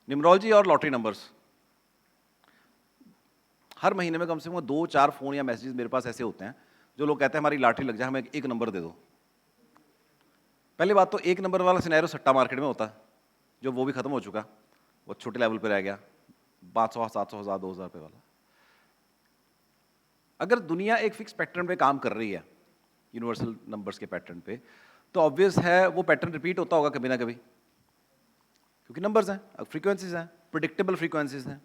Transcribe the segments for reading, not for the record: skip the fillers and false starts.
Numerology और lottery numbers. हर महीने में कम से कम 2-4 फ़ोन या मैसेजेस मेरे पास ऐसे होते हैं जो लोग कहते हैं हमारी लॉटरी लग जाए, हमें एक नंबर दे दो। पहली बात तो एक नंबर वाला सिनेरियो सट्टा मार्केट में होता है, जो वो भी खत्म हो चुका, वो छोटे लेवल पे रह गया, 500, 700, 1000, 2000 रुपये वाला। अगर दुनिया एक फिक्स पैटर्न पे काम कर रही है, यूनिवर्सल नंबर्स के पैटर्न पे, तो ऑब्वियस है वो पैटर्न रिपीट होता होगा कभी ना कभी, क्योंकि नंबर्स हैं, फ्रीक्वेंसीज हैं, प्रिडिक्टेबल फ्रीक्वेंसीज हैं।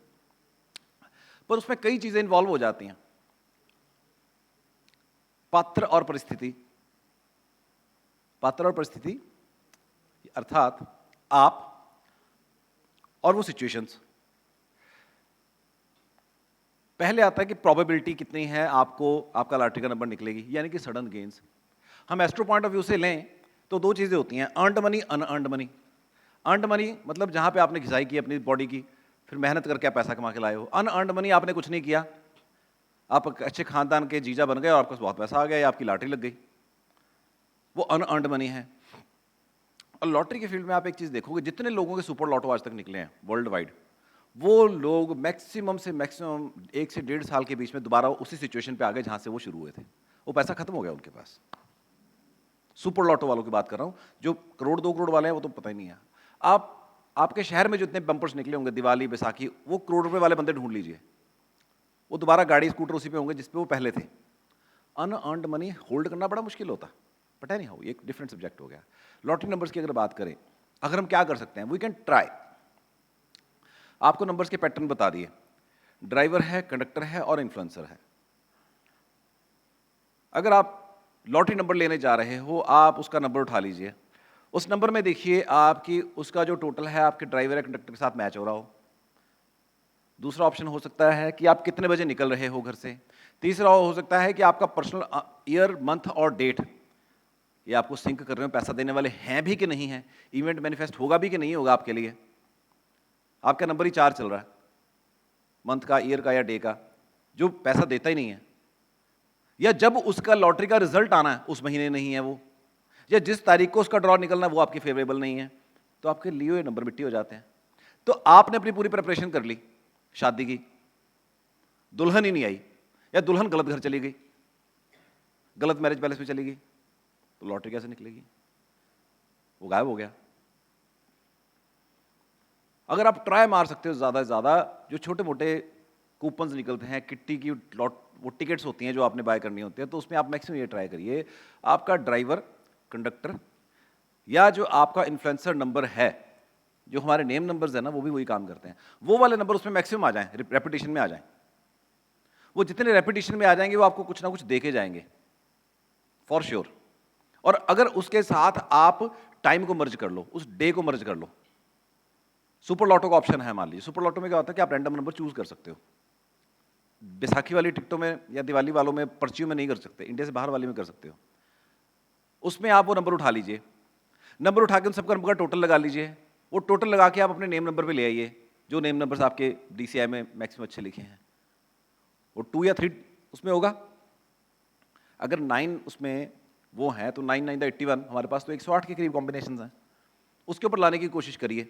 पर उसमें कई चीजें इन्वॉल्व हो जाती हैं, पात्र और परिस्थिति। पात्र और परिस्थिति अर्थात आप और वो सिचुएशंस। पहले आता है कि प्रोबेबिलिटी कितनी है आपको आपका लॉटरी का नंबर निकलेगी, यानी कि सडन गेन्स। हम एस्ट्रो पॉइंट ऑफ व्यू से लें तो दो चीजें होती हैं, earned money, unearned money. Earned money मतलब जहां पे आपने घिसाई की अपनी बॉडी की, फिर मेहनत करके आप पैसा कमा के लाए हो। अनअर्नड मनी आपने कुछ नहीं किया, आप अच्छे खानदान के जीजा बन गए और आपके पास बहुत पैसा आ गया या आपकी लॉटरी लग गई, वो अनअर्नड मनी है। और लॉटरी के फील्ड में आप एक चीज देखोगे, जितने लोगों के सुपर लॉटो आज तक निकले हैं वर्ल्ड वाइड, वो लोग मैक्सिमम से मैक्सिमम 1 से 1.5 साल के बीच में दोबारा उसी सिचुएशन पे आ गए जहां से वो शुरू हुए थे। वो पैसा खत्म हो गया उनके पास। सुपर लॉटो वालों की बात कर रहा हूं, जो करोड़ 2 करोड़ वाले हैं वो तो पता ही नहीं है। आपके शहर में जो इतने बम्पर्स निकले होंगे दिवाली बैसाखी, वो करोड़ रुपए वाले बंदे ढूंढ लीजिए, वो दोबारा गाड़ी स्कूटर उसी पे होंगे जिस पे वो पहले थे। अनअर्नड मनी होल्ड करना बड़ा मुश्किल होता, बट एनी हाउ एक डिफरेंट सब्जेक्ट हो गया। लॉटरी नंबर्स की अगर बात करें, अगर हम क्या कर सकते हैं, वी कैन ट्राई। आपको नंबर्स के पैटर्न बता दिए, ड्राइवर है, कंडक्टर है और इन्फ्लुएंसर है। अगर आप लॉटरी नंबर लेने जा रहे हो, आप उसका नंबर उठा लीजिए, उस नंबर में देखिए आपकी उसका जो टोटल है आपके ड्राइवर या कंडक्टर के साथ मैच हो रहा हो। दूसरा ऑप्शन हो सकता है कि आप कितने बजे निकल रहे हो घर से। तीसरा हो सकता है कि आपका पर्सनल ईयर, मंथ और डेट ये आपको सिंक कर रहे हो, पैसा देने वाले हैं भी कि नहीं है, इवेंट मैनिफेस्ट होगा भी कि नहीं होगा आपके लिए। आपका नंबर ही 4 चल रहा है, मंथ का, ईयर का या डे का, जो पैसा देता ही नहीं है, या जब उसका लॉटरी का रिजल्ट आना है उस महीने नहीं है वो, या जिस तारीख को उसका ड्रॉ निकलना है वो आपके फेवरेबल नहीं है, तो आपके लिए हुए नंबर मिट्टी हो जाते हैं। तो आपने अपनी पूरी प्रिपरेशन कर ली शादी की, दुल्हन ही नहीं आई, या दुल्हन गलत घर चली गई, गलत मैरिज पैलेस में चली गई, तो लॉटरी कैसे निकलेगी? वो गायब हो गया। अगर आप ट्राई मार सकते हो ज्यादा से ज्यादा, जो छोटे मोटे कूपन्स निकलते हैं, किट्टी की वो टिकट्स होती हैं जो आपने बाय करनी होती है, तो उसमें आप मैक्सिमम ये ट्राई करिए, आपका ड्राइवर, कंडक्टर या जो आपका इन्फ्लुएंसर नंबर है, जो हमारे नेम नंबर्स है ना, वो भी वही काम करते हैं, वो वाले नंबर उसमें मैक्सिमम आ जाएं, रेपिटेशन में आ जाएं। वो जितने रेपिटेशन में आ जाएंगे वो आपको कुछ ना कुछ देके जाएंगे फॉर श्योर। और अगर उसके साथ आप टाइम को मर्ज कर लो, उस डे को मर्ज कर लो, सुपर लॉटो का ऑप्शन है, मान लीजिए सुपर लॉटो में क्या होता है कि आप रैंडम नंबर चूज कर सकते हो। बैसाखी वाली टिकटों में या दिवाली वालों में, पर्चियों में नहीं कर सकते, इंडिया से बाहर वाली में कर सकते हो। उसमें आप वो नंबर उठा लीजिए, नंबर उठा के उन सबका नंबर का टोटल लगा लीजिए, वो टोटल लगा के आप अपने नेम नंबर पे ले आइए, जो नेम नंबर्स आपके डीसीआई में मैक्सिमम अच्छे लिखे हैं। वो 2 या 3 उसमें होगा, अगर 9 उसमें वो है तो 9 9 81, हमारे पास तो 108 के करीब कॉम्बिनेशन हैं, उसके ऊपर लाने की कोशिश करिए,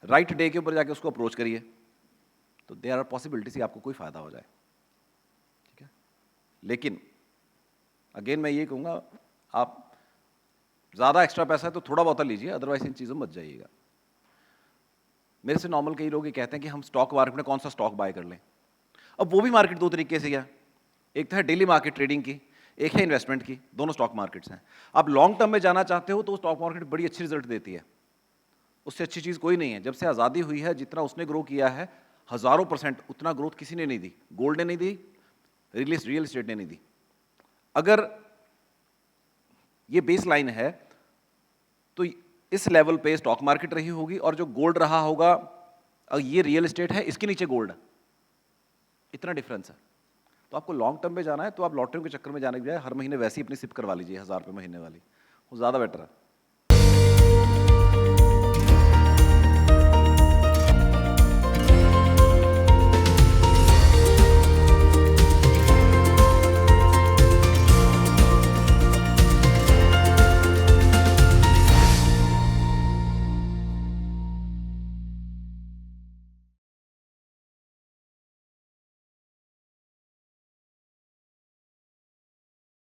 राइट डे के ऊपर जाके उसको अप्रोच करिए, तो देयर आर पॉसिबिलिटीज आपको कोई फायदा हो जाए। ठीक है, लेकिन अगेन मैं ये कहूँगा, आप ज़्यादा एक्स्ट्रा पैसा है तो थोड़ा बहुत लीजिए, अदरवाइज इन चीज़ों में मत जाइएगा। मेरे से नॉर्मल कई लोग ये कहते हैं कि हम स्टॉक मार्केट में कौन सा स्टॉक बाय कर लें। अब वो भी मार्केट दो तरीके से है, एक तो है डेली मार्केट ट्रेडिंग की, एक है इन्वेस्टमेंट की, दोनों स्टॉक मार्केट्स हैं। आप लॉन्ग टर्म में जाना चाहते हो तो स्टॉक मार्केट बड़ी अच्छी रिजल्ट देती है, उससे अच्छी चीज़ कोई नहीं है। जब से आज़ादी हुई है, जितना उसने ग्रो किया है हज़ारों %, उतना ग्रोथ किसी ने नहीं दी, गोल्ड ने नहीं दी, रियल एस्टेट ने नहीं दी। अगर ये बेस लाइन है तो इस लेवल पे स्टॉक मार्केट रही होगी, और जो गोल्ड रहा होगा, ये रियल एस्टेट है, इसके नीचे गोल्ड है, इतना डिफरेंस है। तो आपको लॉन्ग टर्म में जाना है तो आप लॉटरी के चक्कर में जाने के बजाय हर महीने वैसे ही अपनी सिप करवा लीजिए 1000 रुपये महीने वाली, वो ज़्यादा बेटर है।